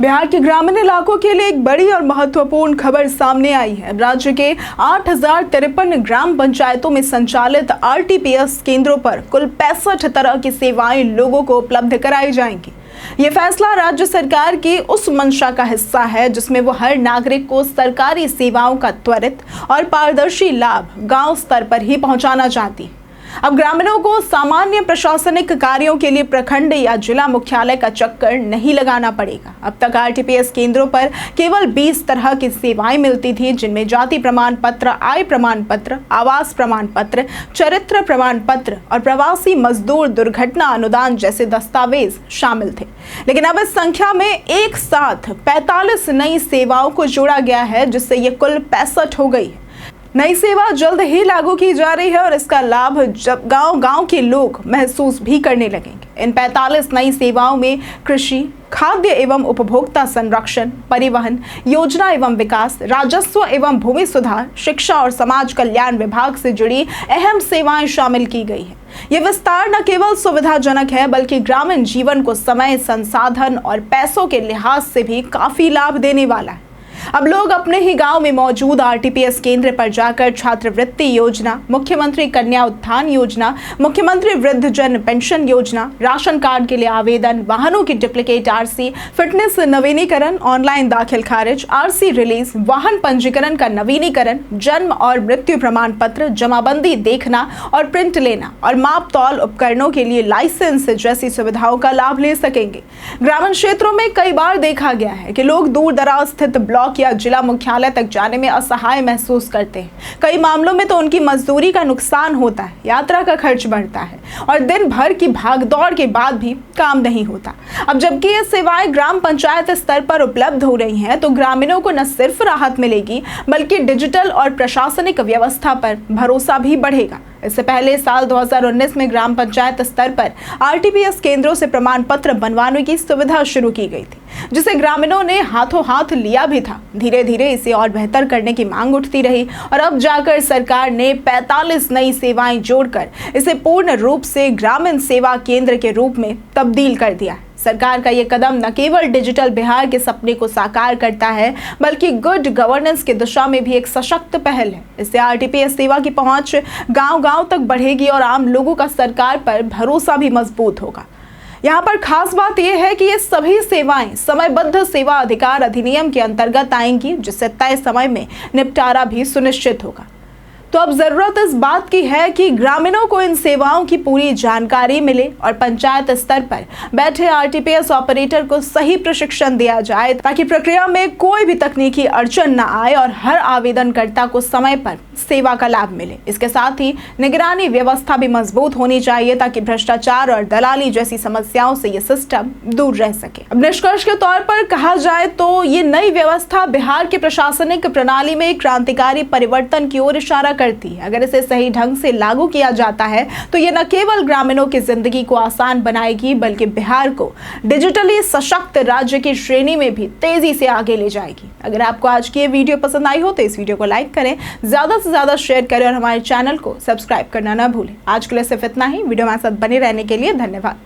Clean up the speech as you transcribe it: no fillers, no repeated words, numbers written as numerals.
बिहार के ग्रामीण इलाकों के लिए एक बड़ी और महत्वपूर्ण खबर सामने आई है। राज्य के 8,053 ग्राम पंचायतों में संचालित आरटीपीएस केंद्रों पर कुल 65 तरह की सेवाएं लोगों को उपलब्ध कराई जाएंगी। ये फैसला राज्य सरकार की उस मंशा का हिस्सा है जिसमें वो हर नागरिक को सरकारी सेवाओं का त्वरित और पारदर्शी लाभ गांव स्तर पर ही पहुंचाना चाहती है। अब ग्रामीणों को सामान्य प्रशासनिक कार्यों के लिए प्रखंड या जिला मुख्यालय का चक्कर नहीं लगाना पड़ेगा। अब तक आरटीपीएस केंद्रों पर केवल 20 तरह की सेवाएं मिलती थी, जिनमें जाति प्रमाण पत्र, आय प्रमाण पत्र, आवास प्रमाण पत्र, चरित्र प्रमाण पत्र और प्रवासी मजदूर दुर्घटना अनुदान जैसे दस्तावेज शामिल थे। लेकिन अब इस संख्या में एक साथ 45 नई सेवाओं को जोड़ा गया है, जिससे ये कुल 65 हो गई है। नई सेवा जल्द ही लागू की जा रही है और इसका लाभ जब गांव-गांव के लोग महसूस भी करने लगेंगे। इन 45 नई सेवाओं में कृषि, खाद्य एवं उपभोक्ता संरक्षण, परिवहन, योजना एवं विकास, राजस्व एवं भूमि सुधार, शिक्षा और समाज कल्याण विभाग से जुड़ी अहम सेवाएं शामिल की गई है। ये विस्तार न केवल सुविधाजनक है बल्कि ग्रामीण जीवन को समय, संसाधन और पैसों के लिहाज से भी काफी लाभ देने वाला है। अब लोग अपने ही गांव में मौजूद आरटीपीएस केंद्र पर जाकर छात्रवृत्ति योजना, मुख्यमंत्री कन्या उत्थान योजना, मुख्यमंत्री वृद्धजन पेंशन योजना, राशन कार्ड के लिए आवेदन, वाहनों की डुप्लीकेट आरसी, फिटनेस नवीनीकरण, ऑनलाइन दाखिल खारिज, आरसी रिलीज, वाहन पंजीकरण का नवीनीकरण, जन्म और मृत्यु प्रमाण पत्र, जमाबंदी देखना और प्रिंट लेना और माप तौल उपकरणों के लिए लाइसेंस जैसी सुविधाओं का लाभ ले सकेंगे। ग्रामीण क्षेत्रों में कई बार देखा गया है कि लोग दूर दराज स्थित ब्लॉक या जिला मुख्यालय तक जाने में असहाय महसूस करते हैं। कई मामलों में तो उनकी मजदूरी का नुकसान होता है, यात्रा का खर्च बढ़ता है और दिन भर की भागदौड़ के बाद भी काम नहीं होता। अब जबकि ये सेवाएं ग्राम पंचायत स्तर पर उपलब्ध हो रही हैं, तो ग्रामीणों को न सिर्फ राहत मिलेगी बल्कि डिजिटल और प्रशासनिक व्यवस्था पर भरोसा भी बढ़ेगा। इससे पहले साल 2019 में ग्राम पंचायत स्तर पर आरटीपीएस केंद्रों से प्रमाण पत्र बनवाने की सुविधा शुरू की गई थी, जिसे ग्रामीणों ने हाथों हाथ लिया भी था। धीरे धीरे इसे और बेहतर करने की मांग उठती रही और अब जाकर सरकार ने 45 नई सेवाएं जोड़कर इसे पूर्ण रूप से ग्रामीण सेवा केंद्र के रूप में तब्दील कर दिया है। सरकार का ये कदम न केवल डिजिटल बिहार के सपने को साकार करता है बल्कि गुड गवर्नेंस की दिशा में भी एक सशक्त पहल है। इससे आरटीपीएस सेवा की पहुंच गांव-गांव तक बढ़ेगी और आम लोगों का सरकार पर भरोसा भी मजबूत होगा। यहाँ पर खास बात यह है कि ये सभी सेवाएं समयबद्ध सेवा अधिकार अधिनियम के अंतर्गत आएंगी, जिससे तय समय में निपटारा भी सुनिश्चित होगा। तो अब जरूरत इस बात की है कि ग्रामीणों को इन सेवाओं की पूरी जानकारी मिले और पंचायत स्तर पर बैठे आरटीपीएस ऑपरेटर को सही प्रशिक्षण दिया जाए, ताकि प्रक्रिया में कोई भी तकनीकी अड़चन न आए और हर आवेदनकर्ता को समय पर सेवा का लाभ मिले। इसके साथ ही निगरानी व्यवस्था भी मजबूत होनी चाहिए, ताकि भ्रष्टाचार और दलाली जैसी समस्याओं से ये सिस्टम दूर रह सके। अब निष्कर्ष के तौर पर कहा जाए तो ये नई व्यवस्था बिहार की प्रशासनिक प्रणाली में क्रांतिकारी परिवर्तन की ओर इशारा करती है। अगर इसे सही ढंग से लागू किया जाता है तो ये न केवल ग्रामीणों की जिंदगी को आसान बनाएगी बल्कि बिहार को डिजिटली सशक्त राज्य की श्रेणी में भी तेजी से आगे ले जाएगी। अगर आपको आज की ये वीडियो पसंद आई हो तो इस वीडियो को लाइक करें, ज्यादा से ज्यादा शेयर करें और हमारे चैनल को सब्सक्राइब करना ना भूलें। आज के लिए सिर्फ इतना ही। वीडियो हमारे साथ बने रहने के लिए धन्यवाद।